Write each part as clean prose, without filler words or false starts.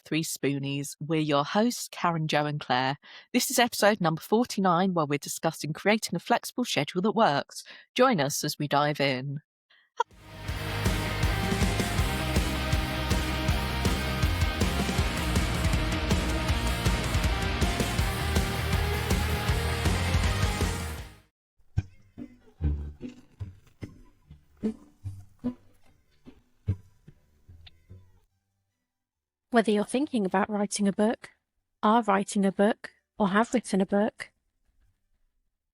Three Spoonies. We're your hosts, Karen, Jo and Claire. This is episode number 49, where we're discussing creating a flexible schedule that works. Join us as we dive in. Whether you're thinking about writing a book, are writing a book, or have written a book,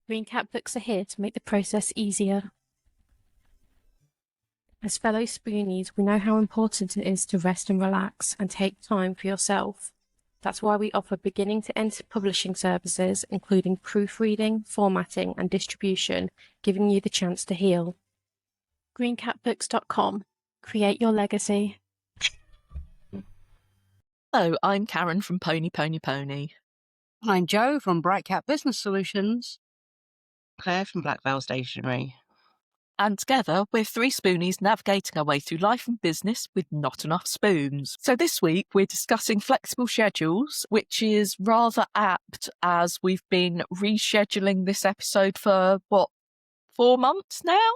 Green Cat Books are here to make the process easier. As fellow spoonies, we know how important it is to rest and relax and take time for yourself. That's why we offer beginning-to-end publishing services, including proofreading, formatting, and distribution, giving you the chance to heal. greencatbooks.com. Create your legacy. Hello, I'm Karen from Pony. I'm Jo from Bright Cat Business Solutions. Claire from Black Veil Stationery. And together, we're three spoonies navigating our way through life and business with not enough spoons. So this week, we're discussing flexible schedules, which is rather apt as we've been rescheduling this episode for, 4 months now?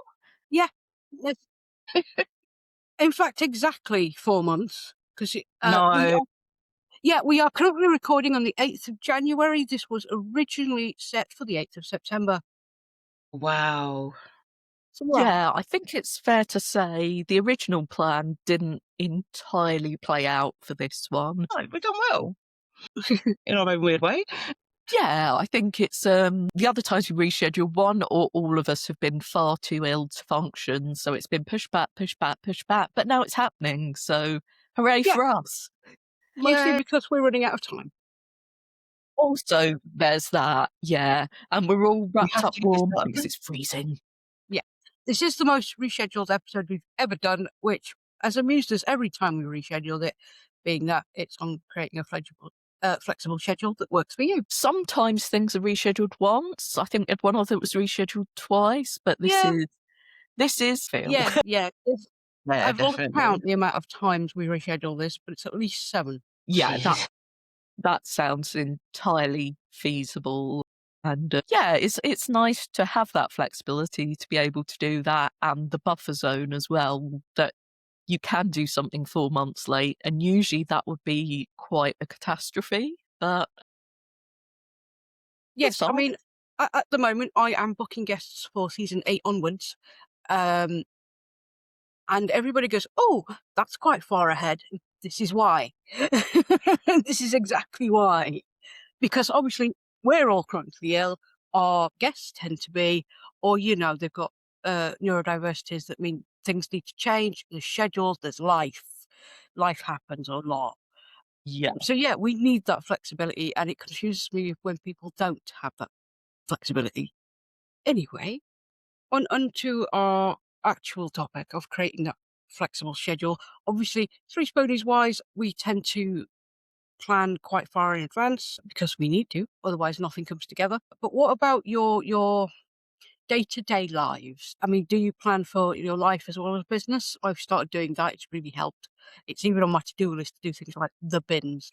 Yeah. In fact, exactly 4 months. Because we are currently recording on the 8th of January. This was originally set for the 8th of September. Wow. So, Yeah, I think it's fair to say the original plan didn't entirely play out for this one. No, we've done well. In our own weird way. Yeah, I think it's the other times we reschedule, one or all of us have been far too ill to function, so it's been pushed back, but now it's happening, so hooray for us. Mostly because we're running out of time. Also, there's that, yeah, and we're all wrapped up warm because it's freezing. Yeah, this is the most rescheduled episode we've ever done, which has amused us every time we rescheduled it, being that it's on creating a flexible schedule that works for you. Sometimes things are rescheduled once. I think one of them was rescheduled twice, but this is Phil. Yeah. I've lost count the amount of times we reschedule this, but it's at least 7. Yeah, that sounds entirely feasible. And it's nice to have that flexibility to be able to do that, and the buffer zone as well, that you can do something 4 months late, and usually that would be quite a catastrophe. But yes, I mean, at the moment, I am booking guests for season 8 onwards. And everybody goes, oh, that's quite far ahead. This is why. This is exactly why. Because obviously we're all chronically ill. Our guests tend to be, or, they've got neurodiversities that mean things need to change. There's schedules, there's life. Life happens a lot. Yeah. So, we need that flexibility. And it confuses me when people don't have that flexibility. Anyway, on to our actual topic of creating that flexible schedule. Obviously, Three Spoonies wise, we tend to plan quite far in advance because we need to, otherwise nothing comes together. But what about your day-to-day lives? I mean, do you plan for your life as well as business? I've started doing that. It's really helped. It's even on my to-do list to do things like the bins.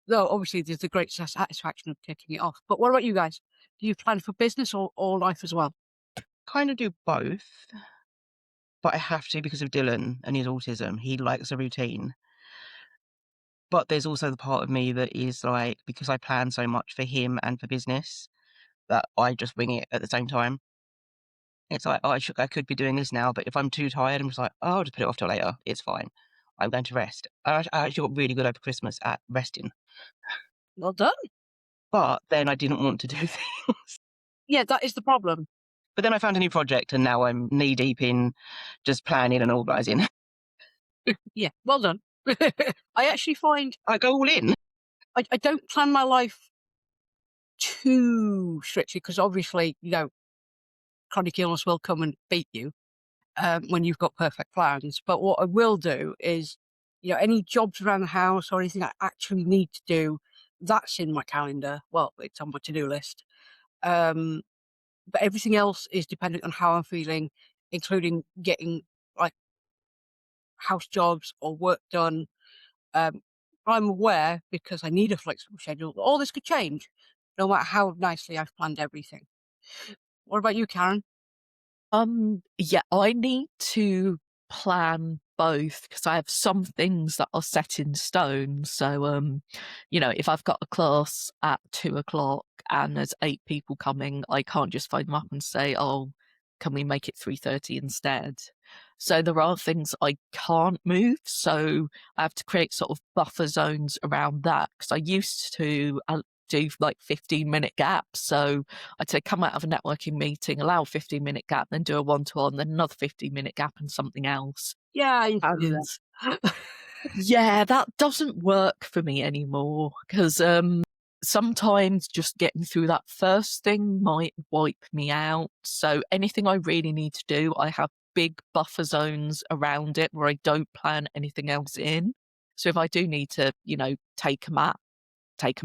Though obviously there's the great satisfaction of taking it off. But what about you guys? Do you plan for business or life as well? Kind of do both, but I have to because of Dylan and his autism. He likes a routine. But there's also the part of me that is like, because I plan so much for him and for business, that I just wing it at the same time. It's like, I could be doing this now, but if I'm too tired, I'm just like, I'll just put it off till later. It's fine. I'm going to rest. I actually got really good over Christmas at resting. Well done. But then I didn't want to do things. Yeah, that is the problem. But then I found a new project and now I'm knee deep in just planning and organising. Yeah, well done. I actually find I go all in. I don't plan my life too strictly because obviously, chronic illness will come and beat you when you've got perfect plans. But what I will do is, any jobs around the house or anything I actually need to do, that's in my calendar. Well, it's on my to-do list. But everything else is dependent on how I'm feeling, including getting like house jobs or work done I'm aware, because I need a flexible schedule, that all this could change, no matter how nicely I've planned everything. What about you, Karen? Yeah, I need to plan both because I have some things that are set in stone. So, if I've got a class at 2 o'clock and there's 8 people coming, I can't just phone them up and say, "Oh, can we make it 3:30 instead?" So there are things I can't move. So I have to create sort of buffer zones around that because I used to do like 15-minute gaps. So I'd say come out of a networking meeting, allow a 15-minute gap, then do a one-to-one, then another 15-minute gap and something else. Yeah, I used to do And that. yeah, that doesn't work for me anymore because sometimes just getting through that first thing might wipe me out. So anything I really need to do, I have big buffer zones around it where I don't plan anything else in. So if I do need to, take a map, take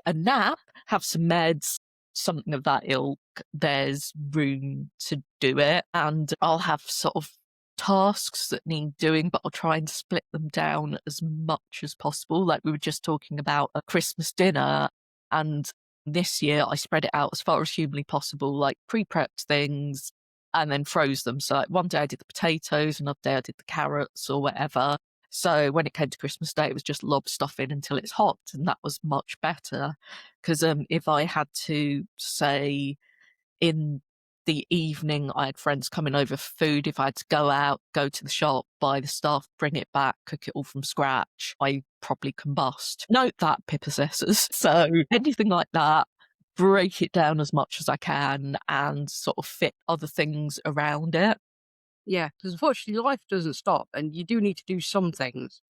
a nap, have some meds, something of that ilk, there's room to do it. And I'll have sort of tasks that need doing, but I'll try and split them down as much as possible. Like we were just talking about a Christmas dinner, and this year I spread it out as far as humanly possible, like pre-prepped things and then froze them. So like one day I did the potatoes, another day I did the carrots or whatever. So when it came to Christmas Day, it was just lob stuff in until it's hot, and that was much better. Because if I had to say in the evening, I had friends coming over for food. If I had to go out, go to the shop, buy the stuff, bring it back, cook it all from scratch, I probably combust. Note that, pip assessors. So anything like that, break it down as much as I can and sort of fit other things around it. Yeah, because unfortunately life doesn't stop, and you do need to do some things.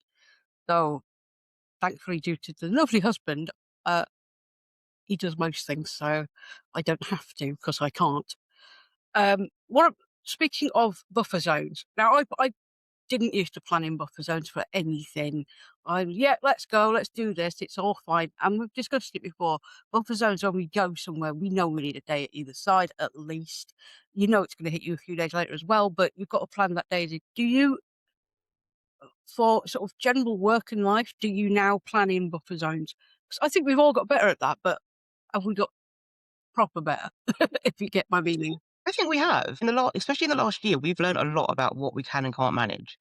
So, thankfully, due to the lovely husband, he does most things, so I don't have to because I can't. What Speaking of buffer zones, now I didn't used to plan in buffer zones for anything. Yeah, let's go, let's do this, it's all fine. And we've discussed it before. Buffer zones, when we go somewhere, we know we need a day at either side at least. You know it's going to hit you a few days later as well, but you've got to plan that day. Do you, for sort of general work and life, do you now plan in buffer zones? Because I think we've all got better at that, but have we got proper better, if you get my meaning? I think we have. Especially in the last year, we've learned a lot about what we can and can't manage.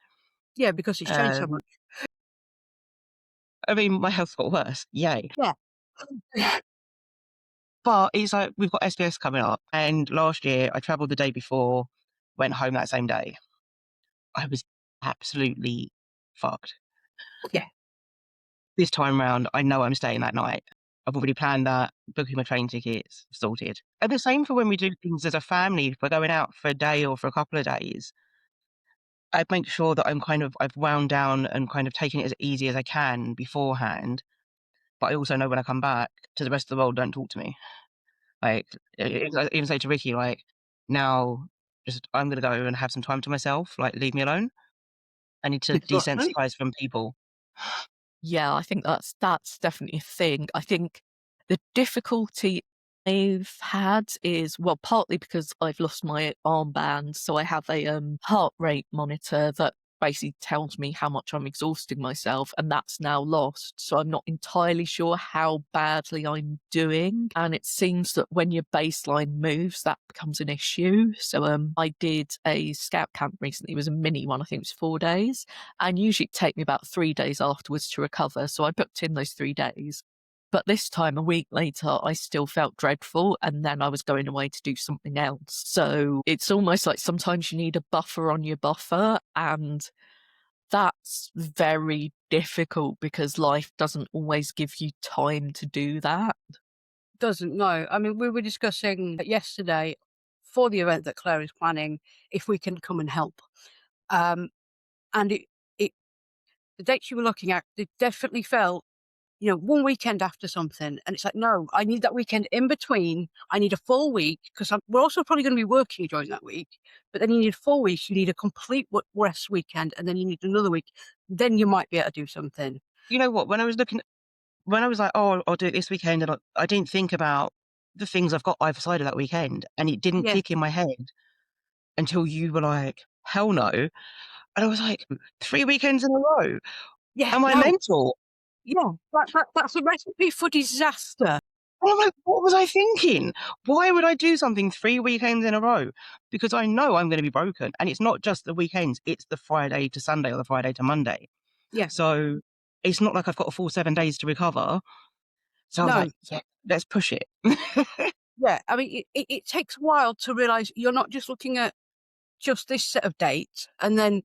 Yeah, because it's changed so Um, much. I mean, my health got worse. Yay. Yeah. But it's like we've got SBS coming up, and last year I travelled the day before, went home that same day. I was absolutely fucked. Yeah. This time round, I know I'm staying that night. I've already planned that, booking my train tickets, sorted. And the same for when we do things as a family. If we're going out for a day or for a couple of days, I make sure that I've wound down and kind of taken it as easy as I can beforehand. But I also know when I come back to the rest of the world, don't talk to me. Like, I even say to Ricky, like, now, just I'm gonna go and have some time to myself. Like, leave me alone. I need to Exactly. desensitize from people. Yeah, I think that's definitely a thing. I think the difficulty I've had is, well, partly because I've lost my armband, so I have a heart rate monitor that basically tells me how much I'm exhausting myself, and that's now lost. So I'm not entirely sure how badly I'm doing. And it seems that when your baseline moves, that becomes an issue. So I did a scout camp recently. It was a mini one, I think it was 4 days. And usually it'd take me about 3 days afterwards to recover. So I booked in those 3 days. But this time, a week later, I still felt dreadful. And then I was going away to do something else. So it's almost like sometimes you need a buffer on your buffer. And that's very difficult because life doesn't always give you time to do that. Doesn't know. I mean, we were discussing yesterday for the event that Claire is planning if we can come and help. And it the dates you were looking at, they definitely felt, one weekend after something. And it's like, no, I need that weekend in between. I need a full week because we're also probably going to be working during that week. But then you need a full week. You need a complete rest weekend. And then you need another week. Then you might be able to do something. You know what? When I was like, "Oh, I'll do it this weekend," and I didn't think about the things I've got either side of that weekend, and it didn't Yeah. click in my head until you were like, "Hell no." And I was like, 3 weekends in a row? Yeah, Am I no, mental? yeah, that's a recipe for disaster. And I'm like, what was I thinking? Why would I do something 3 weekends in a row? Because I know I'm going to be broken. And it's not just the weekends, it's the Friday to Sunday or the Friday to Monday. Yeah, So it's not like I've got a full 7 days to recover. So I was no, like, yeah, let's push it. yeah. I mean, it takes a while to realise you're not just looking at just this set of dates and then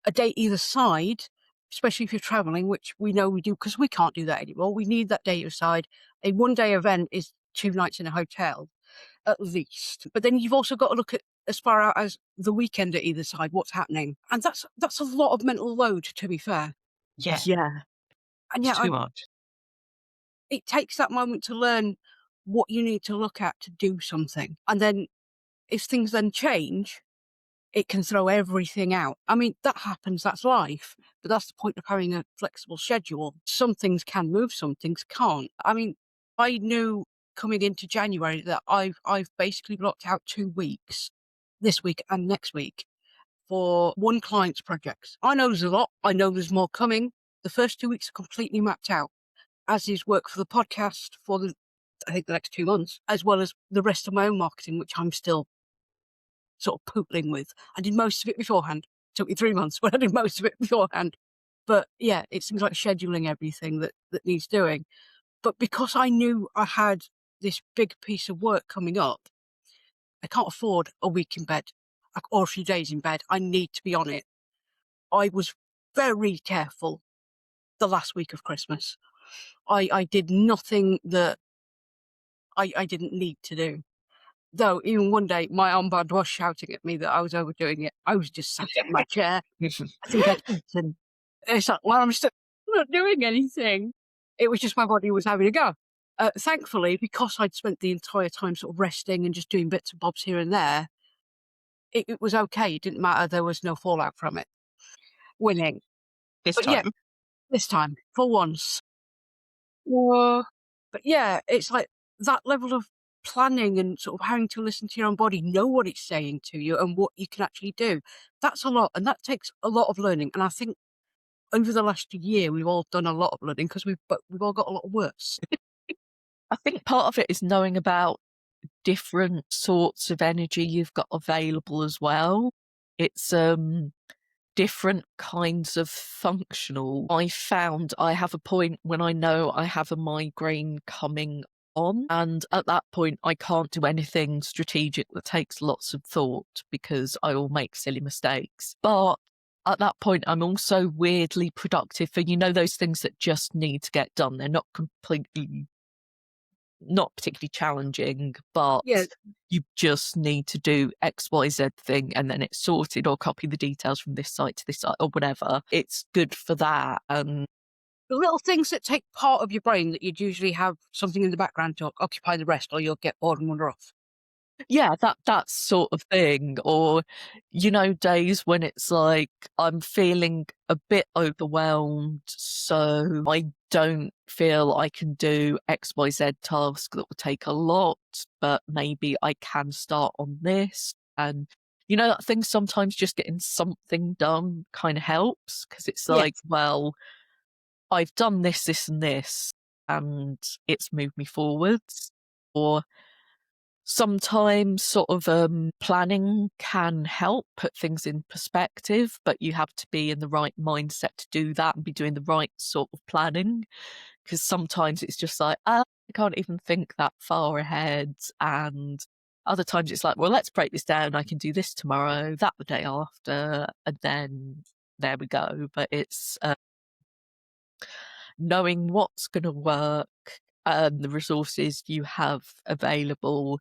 a date either side, especially if you're traveling, which we know we do because we can't do that anymore. We need that date aside. A 1-day event is 2 nights in a hotel at least. But then you've also got to look at as far out as the weekend at either side, what's happening. And that's a lot of mental load, to be fair. Yeah, Yeah. And it's yeah, too much. it takes that moment to learn what you need to look at to do something. And then if things then change, it can throw everything out. I mean, that happens, that's life. But that's the point of having a flexible schedule. Some things can move, some things can't. I mean, I knew coming into January that I've basically blocked out 2 weeks, this week and next week, for one client's projects. I know there's a lot. I know there's more coming. The first 2 weeks are completely mapped out, as is work for the podcast for I think the next 2 months, as well as the rest of my own marketing, which I'm still sort of pootling with. I did most of it beforehand. It took me 3 months, but I did most of it beforehand. But yeah, it seems like scheduling everything that needs doing. But because I knew I had this big piece of work coming up, I can't afford a week in bed or a few days in bed. I need to be on it. I was very careful the last week of Christmas. I did nothing that I didn't need to do. Though even one day my armband was shouting at me that I was overdoing it. I was just sat in my chair. I think I'd eaten. It's like, well, I'm still not doing anything. It was just my body was having a go. Thankfully, because I'd spent the entire time sort of resting and just doing bits and bobs here and there, it was okay. It didn't matter. There was no fallout from it. Winning. This But yeah, time. this time, for once. But yeah, it's like that level of planning and sort of having to listen to your own body, know what it's saying to you and what you can actually do. That's a lot. And that takes a lot of learning. And I think over the last year, we've all done a lot of learning because we've all got a lot worse. I think part of it is knowing about different sorts of energy you've got available as well. It's different kinds of functional. I found I have a point when I know I have a migraine coming on, and at that point I can't do anything strategic that takes lots of thought because I will make silly mistakes. But at that point I'm also weirdly productive for, those things that just need to get done. They're not particularly challenging, but Yeah, you just need to do XYZ thing and then it's sorted, or copy the details from this site to this site or whatever. It's good for that. And the little things that take part of your brain that you'd usually have something in the background to occupy the rest, or you'll get bored and wander off. yeah, that sort of thing. Or, days when it's like I'm feeling a bit overwhelmed, so I don't feel I can do XYZ task that will take a lot, but maybe I can start on this. And that thing, sometimes just getting something done kind of helps, because it's Yes. like, well, I've done this, this, and this, and it's moved me forwards. Or sometimes sort of planning can help put things in perspective, but you have to be in the right mindset to do that and be doing the right sort of planning, because sometimes it's just like, I can't even think that far ahead. And other times it's like, well, let's break this down. I can do this tomorrow, that the day after, and then there we go. But it's knowing what's going to work and the resources you have available,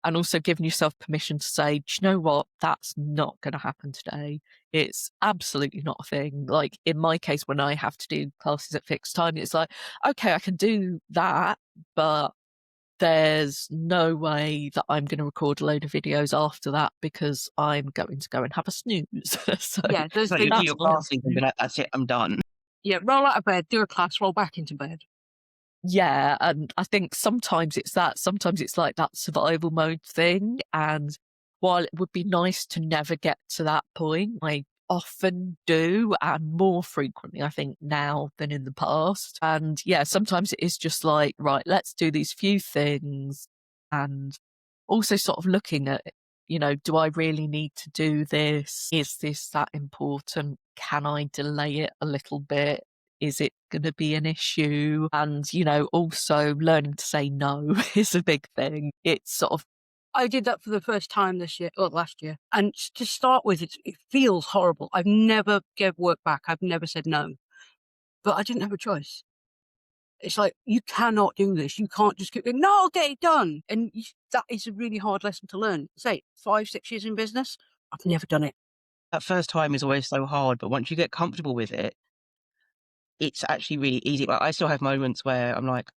and also giving yourself permission to say, do you know what, that's not going to happen today. It's absolutely not a thing. Like in my case, when I have to do classes at fixed time, it's like, okay, I can do that, but there's no way that I'm going to record a load of videos after that because I'm going to go and have a snooze. So Yeah, there's So you do that's your classes and be like, that's it, I'm done. yeah, roll out of bed, do a class, roll back into bed. yeah, and I think sometimes it's that. Sometimes it's like that survival mode thing. And while it would be nice to never get to that point, I often do, and more frequently, I think, now than in the past. And yeah, sometimes it is just like, right, let's do these few things. And also sort of looking at, do I really need to do this? Is this that important? Can I delay it a little bit? Is it going to be an issue? And, also learning to say no is a big thing. It's sort of, I did that for the first time this year, or last year. And to start with, it feels horrible. I've never gave work back. I've never said no. But I didn't have a choice. It's like, you cannot do this. You can't just keep going, no, I'll get it done. And that is a really hard lesson to learn. Say, 5-6 years in business, I've never done it. That first time is always so hard, but once you get comfortable with it, it's actually really easy. Like, I still have moments where I'm like,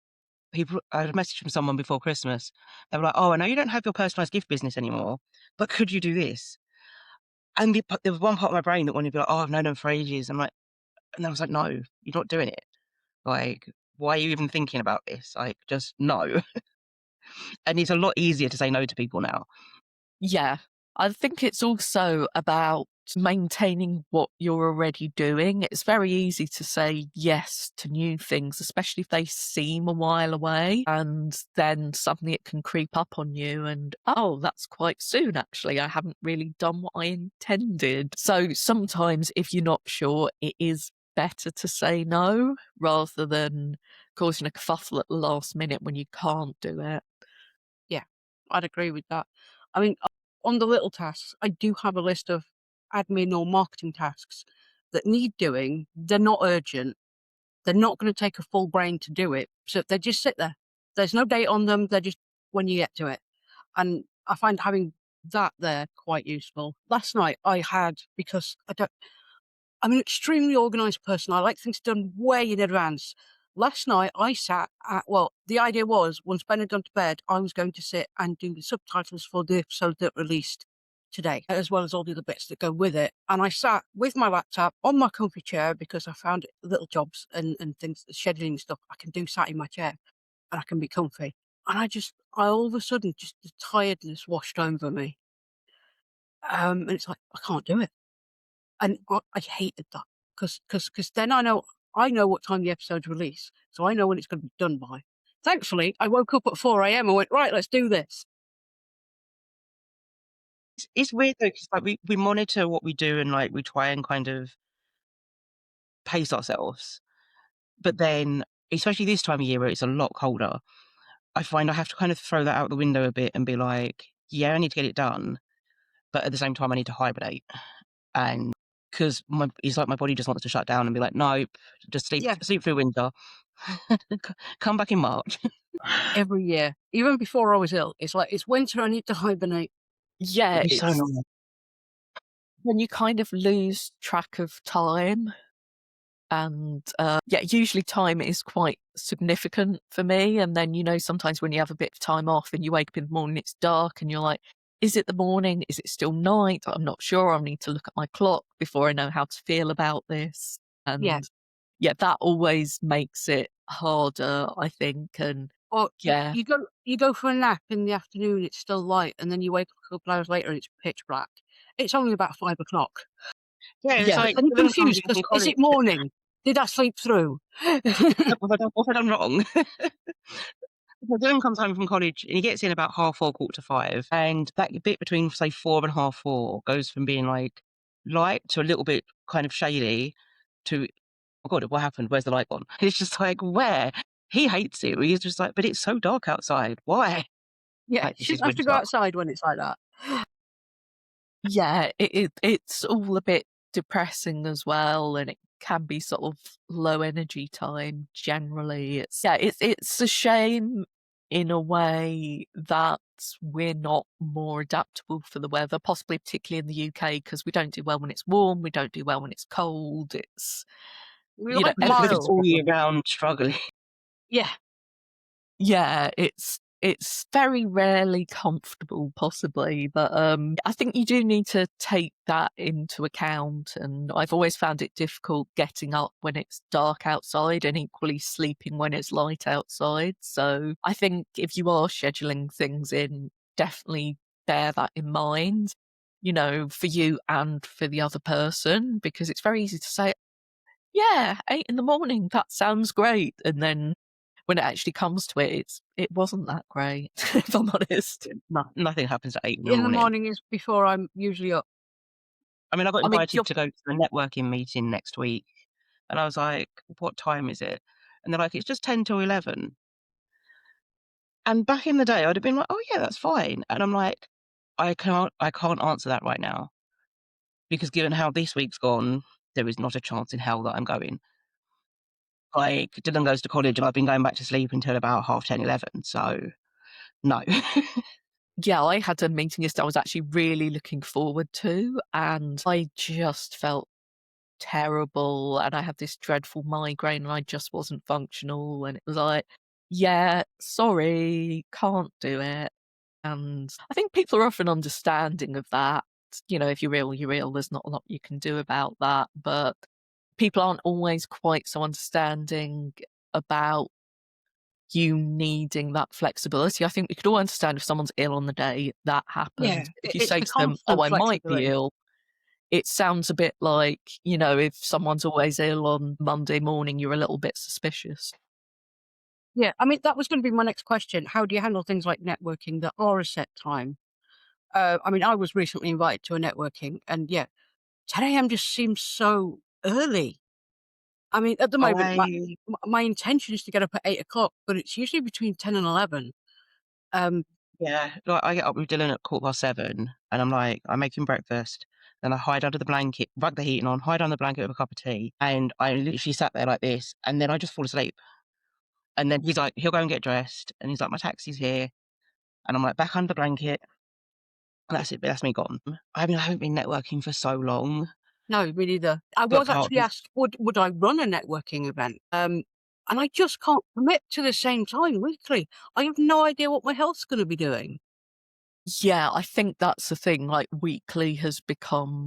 I had a message from someone before Christmas. They were like, "Oh, I know you don't have your personalized gift business anymore, but could you do this?" And there was one part of my brain that wanted to be like, "Oh, I've known them for ages." And I was like, "No, you're not doing it. Like, why are you even thinking about this? Like, just no." And it's a lot easier to say no to people now. yeah, I think it's also about maintaining what you're already doing. It's very easy to say yes to new things, especially if they seem a while away, and then suddenly it can creep up on you and, oh, that's quite soon, actually. I haven't really done what I intended. So sometimes if you're not sure, it is better to say no rather than causing a kerfuffle at the last minute when you can't do it. Yeah, I'd agree with that. I mean, on the little tasks, I do have a list of admin or marketing tasks that need doing. They're not urgent. They're not going to take a full brain to do it. So they just sit there. There's no date on them. They're just when you get to it. And I find having that there quite useful. Last night I had, because I'm an extremely organised person. I like things done way in advance. Last night I sat at, well, the idea was once Ben had gone to bed, I was going to sit and do the subtitles for the episode that released today, as well as all the other bits that go with it. And I sat with my laptop on my comfy chair because I found little jobs and things, scheduling stuff I can do sat in my chair and I can be comfy. And I all of a sudden, just the tiredness washed over me. And it's like, I can't do it. And I hated that because then I know what time the episode's release, so I know when it's going to be done by. Thankfully, I woke up at 4 a.m. and went, right, let's do this. It's weird though, because like we monitor what we do and like we try and kind of pace ourselves. But then, especially this time of year where it's a lot colder, I find I have to kind of throw that out the window a bit and be like, yeah, I need to get it done, but at the same time, I need to hibernate. And because it's like my body just wants to shut down and be like, nope, just Yeah, sleep through winter, come back in March. every year, even before I was ill, it's like it's winter. I need to hibernate. Yeah, It'd be so it's annoying. when you kind of lose track of time. And yeah, usually time is quite significant for me. And then, sometimes when you have a bit of time off and you wake up in the morning, it's dark and you're like, is it the morning? Is it still night? I'm not sure. I need to look at my clock before I know how to feel about this. Yeah, And yeah, that always makes it harder, I think. And or yeah, you go for a nap in the afternoon. It's still light, and then you wake up a couple hours later and it's pitch black. It's only about 5 o'clock. Yeah, it's yeah, like I'm Dylan comes confused in from because is college. it morning? Did I sleep through? What have I done wrong? So Dylan comes home from college and he gets in about 4:30, 4:45, and that bit between say 4 and 4:30 goes from being like light to a little bit kind of shady to, oh god, what happened? Where's the light gone? It's just like, where? He hates it. He's just like, but it's so dark outside. Why? Yeah, Like, this is shouldn't have to go winter. outside when it's like that. yeah, it's all a bit depressing as well, and it can be sort of low energy time generally. It's a shame in a way that we're not more adaptable for the weather, possibly particularly in the UK, because we don't do well when it's warm, we don't do well when it's cold. It's We like Everybody's mild. all year round struggling. Yeah, yeah, it's very rarely comfortable, possibly, but I think you do need to take that into account. And I've always found it difficult getting up when it's dark outside and equally sleeping when it's light outside. So I think if you are scheduling things in, definitely bear that in mind. for you and for the other person, because it's very easy to say, yeah, 8 in the morning, that sounds great. And then when it actually comes to it, it wasn't that great, if I'm honest. Nothing happens at 8 in the In the morning. morning is before I'm usually up. I mean, I got I mean, invited to go to a networking meeting next week, and I was like, "What time is it?" And they're like, "It's just 10 till 11." And back in the day, I'd have been like, "Oh, yeah, that's fine." And I'm like, I can't answer that right now, because given how this week's gone, there is not a chance in hell that I'm going. Like, Dylan goes to college, and I've been going back to sleep until about 10:30, 11, so no. yeah, I had a meeting yesterday I was actually really looking forward to, and I just felt terrible, and I had this dreadful migraine, and I just wasn't functional, and it was like, yeah, sorry, can't do it. And I think people are often understanding of that. If you're ill, you're ill. There's not a lot you can do about that. But people aren't always quite so understanding about you needing that flexibility. I think we could all understand if someone's ill on the day, that Yeah, happens. If you it's say the to them, oh, constant I might be flexibility. ill, it sounds a bit like, if someone's always ill on Monday morning, you're a little bit suspicious. Yeah, I mean, that was going to be my next question. How do you handle things like networking that are a set time? I mean, I was recently invited to a networking, and yeah, 10 a.m. just seems so early. I mean, at the moment, I my intention is to get up at 8 o'clock, but it's usually between 10 and 11. Yeah, like, I get up with Dylan at 7:15, and I'm like, I make him breakfast, then I hide under the blanket, rug the heating on, hide under the blanket with a cup of tea, and I literally sat there like this, and then I just fall asleep. And then he's like, he'll go and get dressed, and he's like, my taxi's here, and I'm like, back under the blanket, and that's it, that's me gone. I mean, I haven't been networking for so long, No, me neither. I but was part of actually me, asked, would I run a networking event? And I just can't commit to the same time weekly. I have no idea what my health's going to be doing. Yeah, I think that's the thing. Like, weekly has become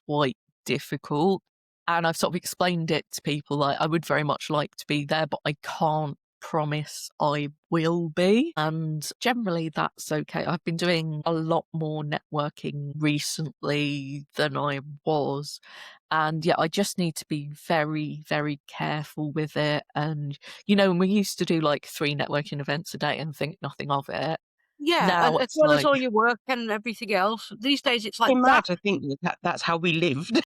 quite difficult. And I've sort of explained it to people, like, I would very much like to be there, but I can't promise I will be. And generally, that's okay. I've been doing a lot more networking recently than I was. And yeah, I just need to be very, very careful with it. And, when we used to do like 3 networking events a day and think nothing of it, Yeah, now as it's well as like, all your work and everything else. These days, it's like I'm that. mad to think that that's how we lived.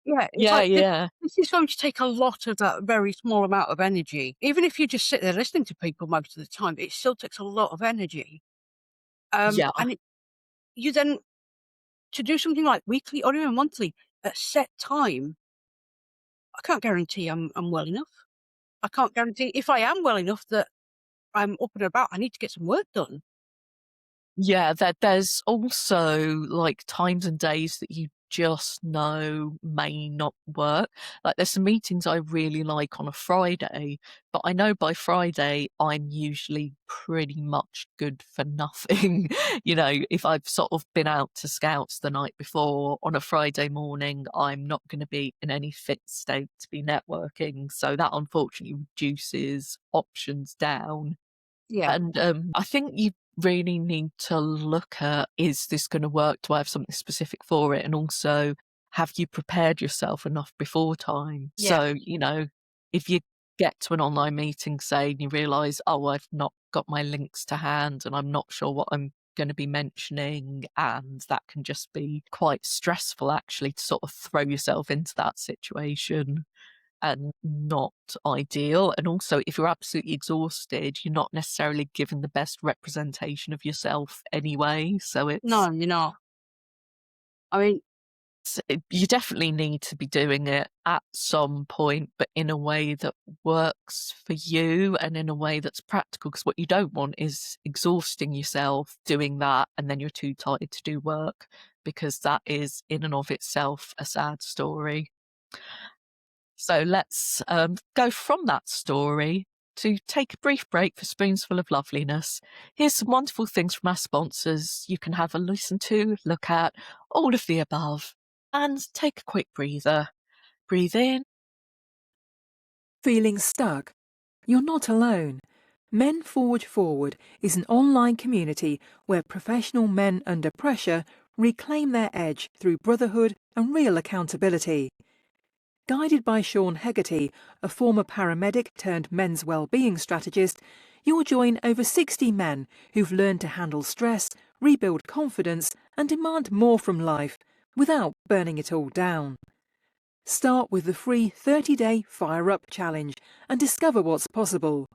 Yeah, it's yeah, like yeah. this is going to take a lot of that very small amount of energy. Even if you just sit there listening to people most of the time, it still takes a lot of energy. Yeah, And you then to do something like weekly or even monthly at set time. I can't guarantee I'm well enough. I can't guarantee if I am well enough that I'm up and about. I need to get some work done. yeah, there's also, like, times and days that you just know may not work. Like, there's some meetings I really like on a Friday, but I know by Friday I'm usually pretty much good for nothing. If I've sort of been out to scouts the night before, on a Friday morning, I'm not gonna be in any fit state to be networking, so that unfortunately reduces options down. Yeah. And I think you really need to look at, is this going to work? Do I have something specific for it? And also, have you prepared yourself enough before time? Yeah. So, if you get to an online meeting, say, and you realize, oh, I've not got my links to hand and I'm not sure what I'm going to be mentioning. And that can just be quite stressful, actually, to sort of throw yourself into that situation, and not ideal. And also, if you're absolutely exhausted, you're not necessarily given the best representation of yourself anyway. So No, you're not. I mean, you definitely need to be doing it at some point, but in a way that works for you and in a way that's practical. Because what you don't want is exhausting yourself doing that and then you're too tired to do work, because that is in and of itself a sad story. So let's go from that story to take a brief break for Spoonsful of Loveliness. Here's some wonderful things from our sponsors you can have a listen to, look at, all of the above, and take a quick breather. Breathe in. Feeling stuck? You're not alone. Men Forge Forward is an online community where professional men under pressure reclaim their edge through brotherhood and real accountability. Guided by Sean Hegarty, a former paramedic turned men's well-being strategist, you'll join over 60 men who've learned to handle stress, rebuild confidence and demand more from life without burning it all down. Start with the free 30-day Fire Up Challenge and discover what's possible.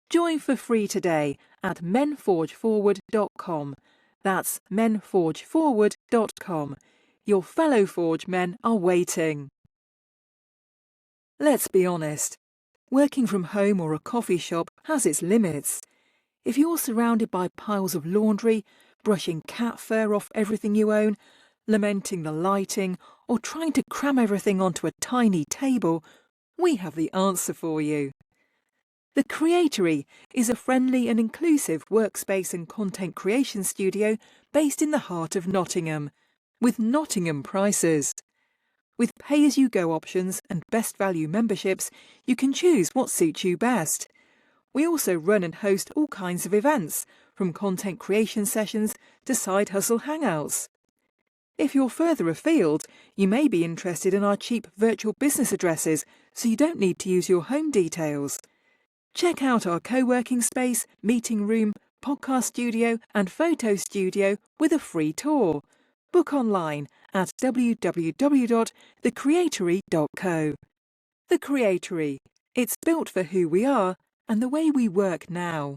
Join for free today at menforgeforward.com. That's menforgeforward.com. Your fellow Forge men are waiting. Let's be honest. Working from home or a coffee shop has its limits. If you're surrounded by piles of laundry, brushing cat fur off everything you own, lamenting the lighting, or trying to cram everything onto a tiny table, we have the answer for you. The Creatory is a friendly and inclusive workspace and content creation studio based in the heart of Nottingham, with Nottingham prices. With pay-as-you-go options and best value memberships, you can choose what suits you best. We also run and host all kinds of events, from content creation sessions to side hustle hangouts. If you're further afield, you may be interested in our cheap virtual business addresses, so you don't need to use your home details. Check out our co-working space, meeting room, podcast studio and photo studio with a free tour. Book online at www.thecreatory.co. The Creatory. It's built for who we are and the way we work now.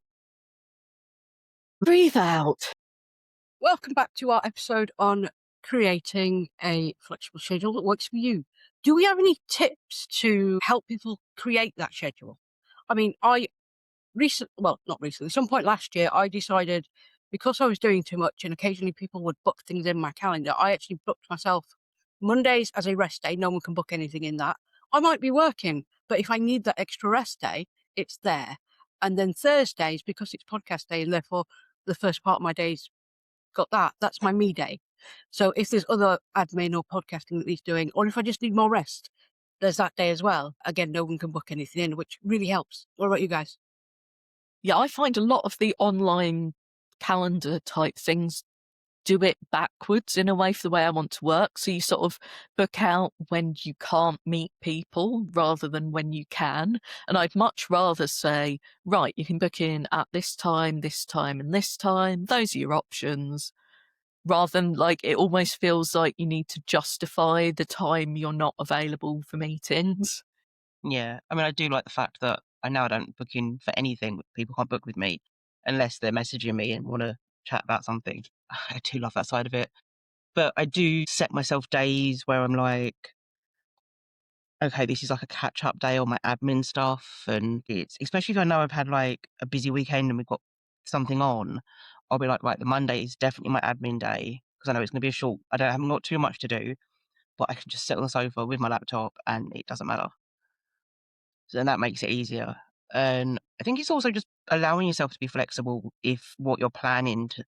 Breathe out. Welcome back to our episode on creating a flexible schedule that works for you. Do we have any tips to help people create that schedule? I mean, some point last year, I decided, because I was doing too much and occasionally people would book things in my calendar, I actually booked myself Mondays as a rest day. No one can book anything in that. I might be working, but if I need that extra rest day, it's there. And then Thursdays, because it's podcast day and therefore the first part of my day's got that's my me day. So if there's other admin or podcasting that he's doing, or if I just need more rest, there's that day as well. Again, no one can book anything in, which really helps. What about you guys? Yeah, I find a lot of the online calendar type things do it backwards in a way for the way I want to work. So you sort of book out when you can't meet people rather than when you can. And I'd much rather say, right, you can book in at this time, and this time. Those are your options. Rather than it almost feels like you need to justify the time you're not available for meetings. Yeah, I mean, I do like the fact that I don't book in for anything. People can't book with me unless they're messaging me and want to chat about something. I do love that side of it. But I do set myself days where I'm like, okay, this is like a catch-up day on my admin stuff. And it's, especially if I know I've had like a busy weekend and we've got something on, I'll be like, right, the Monday is definitely my admin day because I know it's going to be a short, I haven't got too much to do, but I can just sit on the sofa with my laptop and it doesn't matter. So then that makes it easier. And I think it's also just allowing yourself to be flexible if what you're planning to,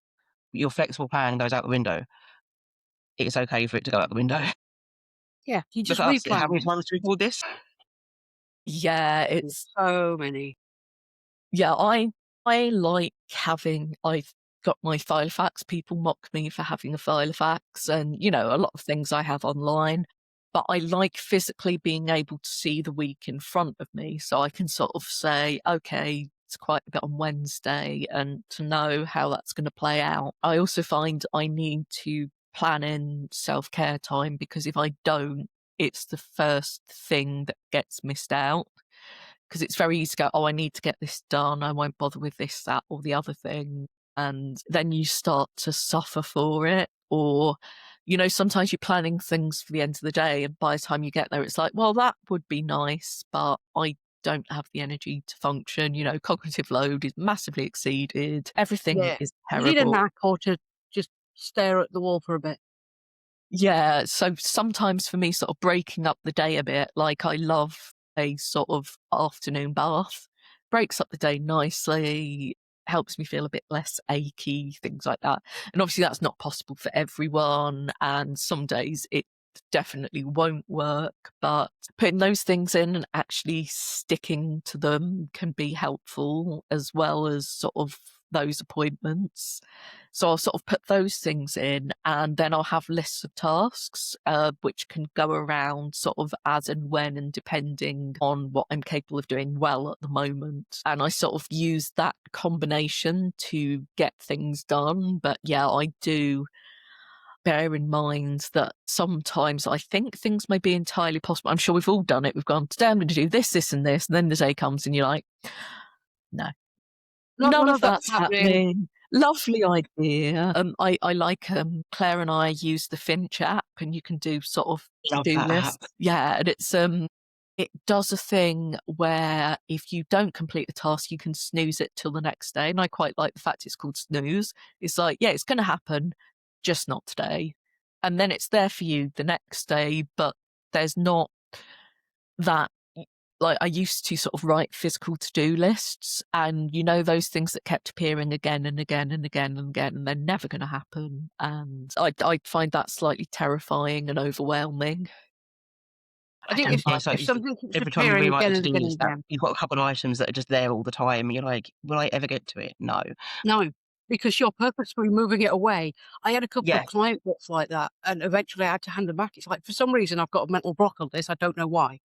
your flexible plan goes out the window. It's okay for it to go out the window. Yeah, you just Because how many replan. times do we call this? Yeah, it's So many. yeah, I like having I've got my Filofax. People mock me for having a Filofax and, a lot of things I have online. But I like physically being able to see the week in front of me. So I can sort of say, okay, it's quite a bit on Wednesday and to know how that's going to play out. I also find I need to plan in self-care time because if I don't, it's the first thing that gets missed out. Because it's very easy to go, oh, I need to get this done. I won't bother with this, that, or the other thing. And then you start to suffer for it. Or, sometimes you're planning things for the end of the day. And by the time you get there, it's like, well, that would be nice, but I don't have the energy to function. Cognitive load is massively exceeded. Everything Yeah. is You need a terrible. knack or to just stare at the wall for a bit. Yeah, so sometimes for me, sort of breaking up the day a bit, like I love a sort of afternoon bath, breaks up the day nicely, helps me feel a bit less achy, things like that. And obviously that's not possible for everyone, and some days it definitely won't work, but putting those things in and actually sticking to them can be helpful, as well as sort of those appointments. So I'll sort of put those things in, and then I'll have lists of tasks, which can go around sort of as and when and depending on what I'm capable of doing well at the moment. And I sort of use that combination to get things done. But yeah, I do bear in mind that sometimes I think things may be entirely possible. I'm sure we've all done it. We've gone, today I'm going to do this, this, and this. And then the day comes and you're like, no, none None of of that's that's happening. happening. Lovely idea. I like Claire and I use the Finch app, and you can do sort of Love to-do that app. lists. Yeah, and it does a thing where if you don't complete the task, you can snooze it till the next day. And I quite like the fact it's called snooze. It's like, yeah, it's going to happen, just not today. And then it's there for you the next day, but there's not that. Like, I used to sort of write physical to-do lists, and those things that kept appearing again and again and again and again, and they're never going to happen. And I find that slightly terrifying and overwhelming. I I think don't if care. So if something keeps every time you appearing rewrite again the and to-do again and list app, again, you've got a couple of items that are just there all the time. And you're like, will I ever get to it? No. no, because you're purposefully moving it away. I had a couple of Yes. client books like that, and eventually I had to hand them back. It's like, for some reason, I've got a mental block on this. I don't know why.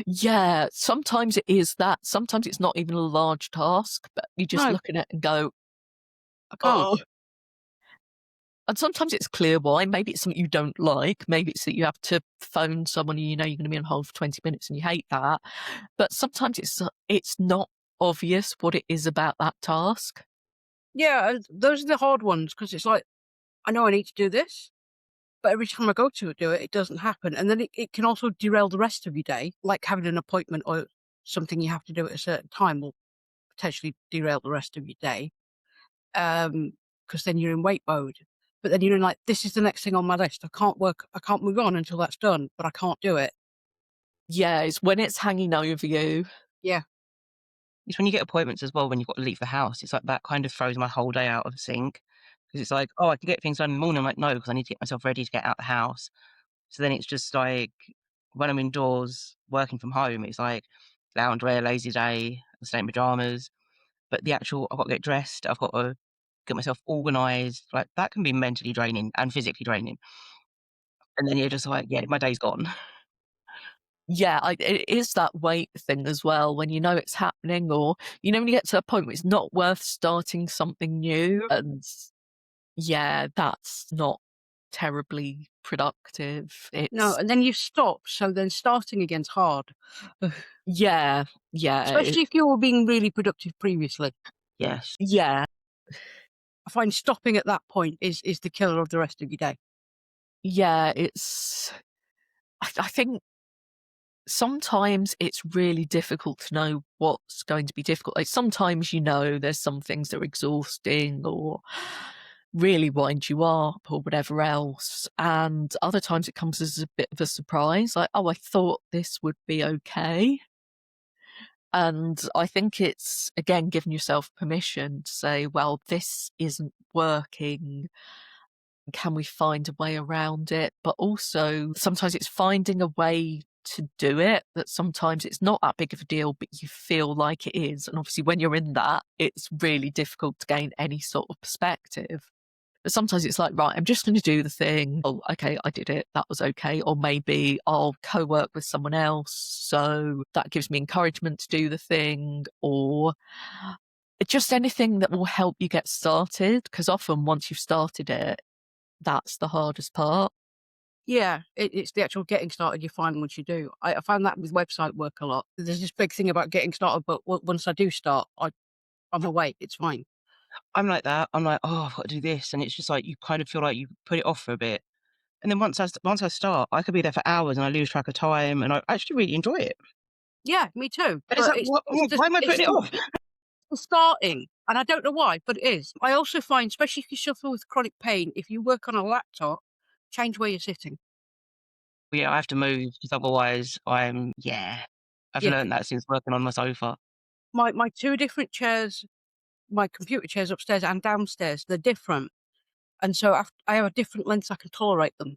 Yeah, sometimes it is that. Sometimes it's not even a large task, but you just No, look at it and go, I can't. oh. And sometimes it's clear why. Maybe it's something you don't like. Maybe it's that you have to phone someone and you're going to be on hold for 20 minutes and you hate that. But sometimes it's not obvious what it is about that task. Yeah, and those are the hard ones because it's like, I know I need to do this, but every time I go to do it, it doesn't happen. And then it can also derail the rest of your day, like having an appointment or something you have to do at a certain time will potentially derail the rest of your day. Because then you're in wait mode. But then you're in like, this is the next thing on my list. I can't move on until that's done, but I can't do it. Yeah, it's when it's hanging over you. Yeah. It's when you get appointments as well, when you've got to leave the house. It's like that kind of throws my whole day out of sync. Because it's like, oh, I can get things done in the morning. I'm like, no, because I need to get myself ready to get out the house. So then it's just like, when I'm indoors working from home, it's like loungewear, lazy day, I stay in pajamas. But the actual, I've got to get dressed, I've got to get myself organised. Like, that can be mentally draining and physically draining. And then you're just like, yeah, my day's gone. Yeah, it is that weight thing as well, when you know it's happening, or when you get to a point where it's not worth starting something new, and yeah, that's not terribly productive. No, It's and then you stop. So then starting again's hard. yeah, Especially if you were being really productive previously. Yes. yeah, I find stopping at that point is the killer of the rest of your day. yeah. It's I think sometimes it's really difficult to know what's going to be difficult. Like, sometimes there's some things that are exhausting or really wind you up or whatever else, and other times it comes as a bit of a surprise, like, oh, I thought this would be okay. And I think it's, again, giving yourself permission to say, well, this isn't working. Can we find a way around it? But also, sometimes it's finding a way to do it, that sometimes it's not that big of a deal, but you feel like it is. And obviously, when you're in that, it's really difficult to gain any sort of perspective. But sometimes it's like, right, I'm just going to do the thing. Oh, okay, I did it. That was okay. Or maybe I'll co-work with someone else, so that gives me encouragement to do the thing, or just anything that will help you get started. Because often once you've started it, that's the hardest part. Yeah, it's the actual getting started you find once you do. I find that with website work a lot. There's this big thing about getting started, but once I do start, I'm away. It's fine. I'm like that. I'm like, oh, I've got to do this. And it's just like, you kind of feel like you put it off for a bit. And then once I start, I could be there for hours and I lose track of time and I actually really enjoy it. Yeah, me too. And it's But like, why am I putting it off? the starting, and I don't know why, but it is. I also find, especially if you suffer with chronic pain, if you work on a laptop, change where you're sitting. Yeah, I have to move because otherwise I've Yeah, learned that since working on my sofa. my two different chairs, my computer chairs upstairs and downstairs, they're different, and so I have a different length I can tolerate them,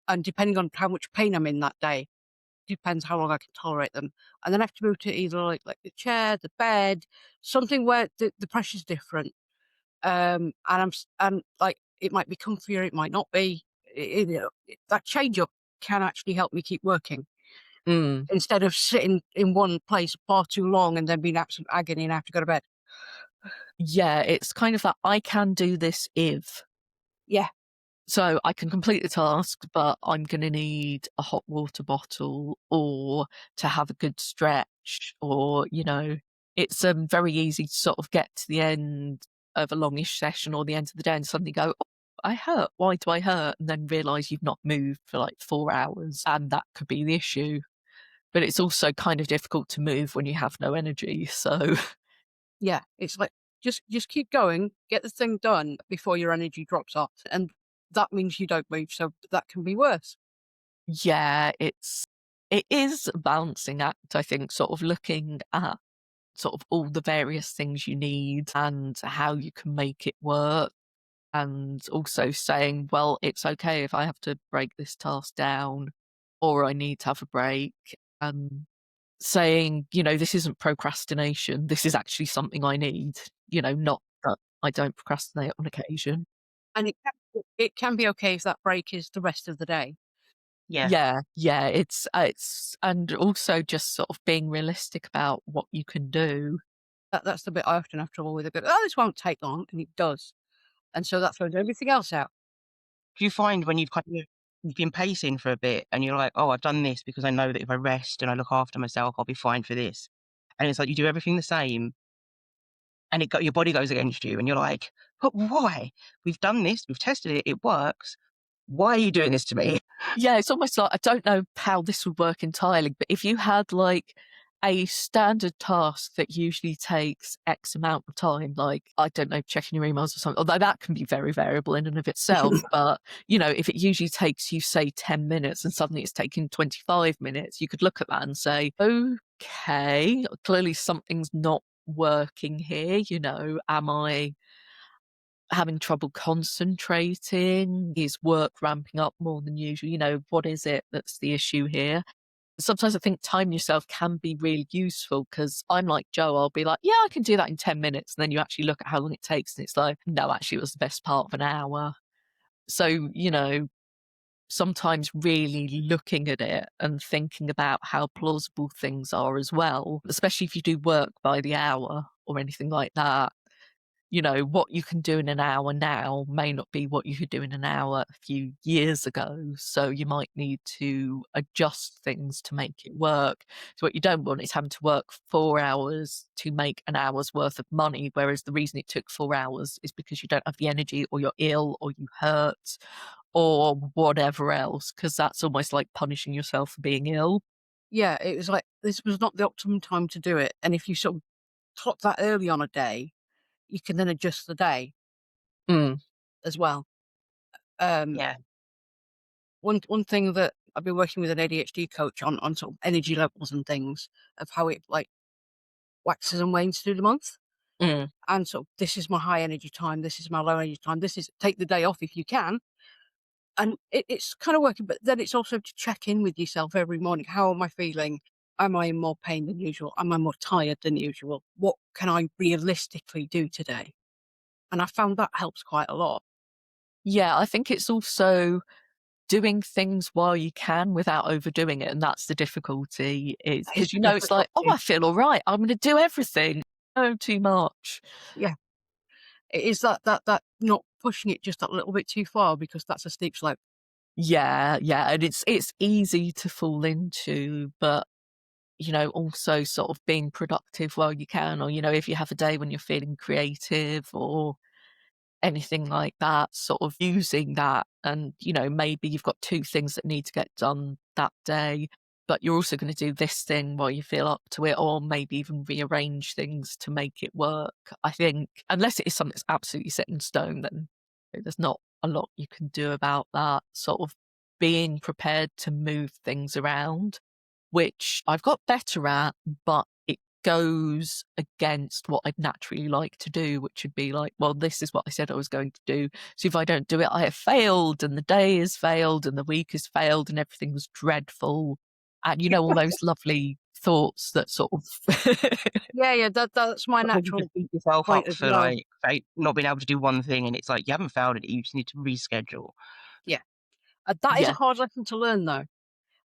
and depending on how much pain I'm in that day, depends how long I can tolerate them. And then I have to move to either like the chair, the bed, something where the pressure's different. And like, it might be comfier, it might not be. That change up can actually help me keep working Mm. instead of sitting in one place far too long and then being absolute agony and I have to go to bed. Yeah, it's kind of that I can do this if. Yeah, So I can complete the task, but I'm going to need a hot water bottle or to have a good stretch, or, it's very easy to sort of get to the end of a longish session or the end of the day and suddenly go, oh, I hurt. Why do I hurt? And then realize you've not moved for like 4 hours, and that could be the issue. But it's also kind of difficult to move when you have no energy. So yeah. It's like just keep going, get the thing done before your energy drops off, and that means you don't move. So that can be worse. yeah, it is a balancing act, I think, sort of looking at sort of all the various things you need and how you can make it work. And also saying, well, it's okay if I have to break this task down or I need to have a break. And saying, this isn't procrastination. This is actually something I need, not that I don't procrastinate on occasion. And it can be okay if that break is the rest of the day. Yeah. Yeah. It's, and also just sort of being realistic about what you can do. That's the bit I often have trouble with. A bit, oh, this won't take long, and it does. And so that throws everything else out. Do you find when you've been pacing for a bit and you're like, oh, I've done this because I know that if I rest and I look after myself, I'll be fine for this. And it's like you do everything the same and your body goes against you and you're like, but why? We've done this, we've tested it, it works. Why are you doing this to me? Yeah, it's almost like, I don't know how this would work entirely, but if you had like a standard task that usually takes X amount of time, like, I don't know, checking your emails or something, although that can be very variable in and of itself. But, if it usually takes you, say, 10 minutes and suddenly it's taking 25 minutes, you could look at that and say, okay, clearly something's not working here. Am I having trouble concentrating? Is work ramping up more than usual? What is it that's the issue here? Sometimes I think time yourself can be really useful, because I'm like Joe, I'll be like, yeah, I can do that in 10 minutes. And then you actually look at how long it takes and it's like, no, actually it was the best part of an hour. So, sometimes really looking at it and thinking about how plausible things are as well, especially if you do work by the hour or anything like that. What you can do in an hour now may not be what you could do in an hour a few years ago. So you might need to adjust things to make it work. So what you don't want is having to work 4 hours to make an hour's worth of money, whereas the reason it took 4 hours is because you don't have the energy, or you're ill, or you hurt, or whatever else, because that's almost like punishing yourself for being ill. Yeah, it was like, this was not the optimum time to do it. And if you sort of clock that early on a day, you can then adjust the day Mm. as well. Um, Yeah. one thing that I've been working with an ADHD coach on sort of energy levels and things, of how it like waxes and wanes through the month. Mm. And so this is my high energy time, this is my low energy time, this is take the day off if you can. And it's kind of working, but then it's also to check in with yourself every morning. How am I feeling? Am I in more pain than usual? Am I more tired than usual? What can I realistically do today? And I found that helps quite a lot. Yeah, I think it's also doing things while you can without overdoing it. And that's the difficulty, is That is because, the it's like, oh, difficulty. I feel all right, I'm going to do everything. No, too much. Yeah. It is that not pushing it just that little bit too far, because that's a steep slope. Yeah. And it's easy to fall into, but, also sort of being productive while you can, or, if you have a day when you're feeling creative or anything like that, sort of using that. And, maybe you've got 2 things that need to get done that day, but you're also going to do this thing while you feel up to it, or maybe even rearrange things to make it work. I think, unless it is something that's absolutely set in stone, then there's not a lot you can do about that. Sort of being prepared to move things around, which I've got better at, but it goes against what I'd naturally like to do, which would be like, well, this is what I said I was going to do. So if I don't do it, I have failed, and the day has failed, and the week has failed, and everything was dreadful. And all those lovely thoughts that sort of Yeah, that's my Sometimes you natural just beat yourself point up as for well. not being able to do one thing, and it's like you haven't failed it. You just need to reschedule. Yeah. That is a yeah. hard lesson to learn, though,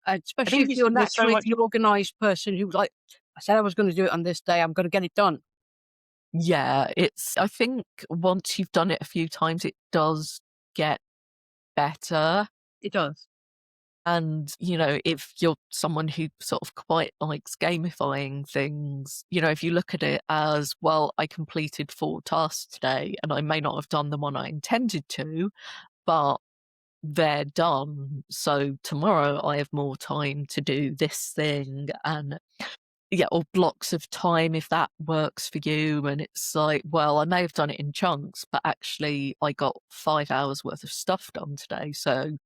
I especially think if you're there's so naturally much. the organised person who's like, I said I was going to do it on this day. I'm going to get it done. Yeah, I think once you've done it a few times, it does get better. It does. And, if you're someone who sort of quite likes gamifying things, if you look at it as, well, I completed 4 tasks today and I may not have done the one I intended to, but they're done. So tomorrow I have more time to do this thing, and or blocks of time if that works for you. And it's like, well, I may have done it in chunks, but actually I got 5 hours worth of stuff done today. So,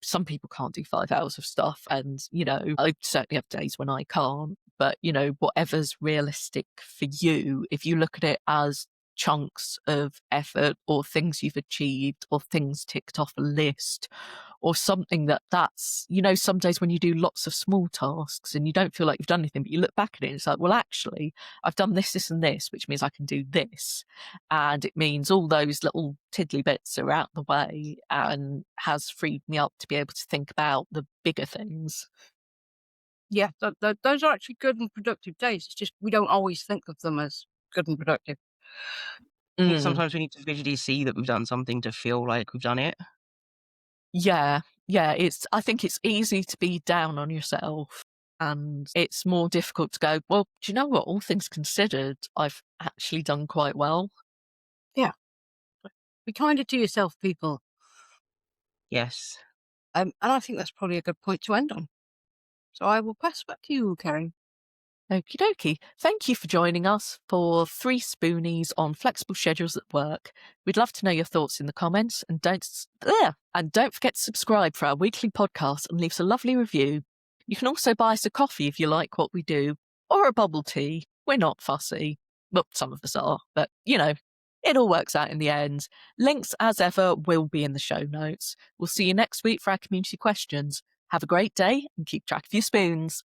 some people can't do 5 hours of stuff. And, I certainly have days when I can't. But, whatever's realistic for you, if you look at it as chunks of effort or things you've achieved or things ticked off a list or something that's, some days when you do lots of small tasks and you don't feel like you've done anything, but you look back at it and it's like, well, actually, I've done this, this, and this, which means I can do this. And it means all those little tiddly bits are out the way and has freed me up to be able to think about the bigger things. Yeah, those are actually good and productive days. It's just we don't always think of them as good and productive. I think sometimes we need to visually see that we've done something to feel like we've done it. Yeah. I think it's easy to be down on yourself, and it's more difficult to go, well, do you know what? All things considered, I've actually done quite well. Yeah. Be kinder to yourself, people. Yes. And I think that's probably a good point to end on. So I will pass back to you, Kerry. Okie dokie. Thank you for joining us for 3 spoonies on flexible schedules at work. We'd love to know your thoughts in the comments, and don't forget to subscribe for our weekly podcast and leave us a lovely review. You can also buy us a coffee if you like what we do, or a bubble tea. We're not fussy. Well, some of us are, but it all works out in the end. Links, as ever, will be in the show notes. We'll see you next week for our community questions. Have a great day and keep track of your spoons.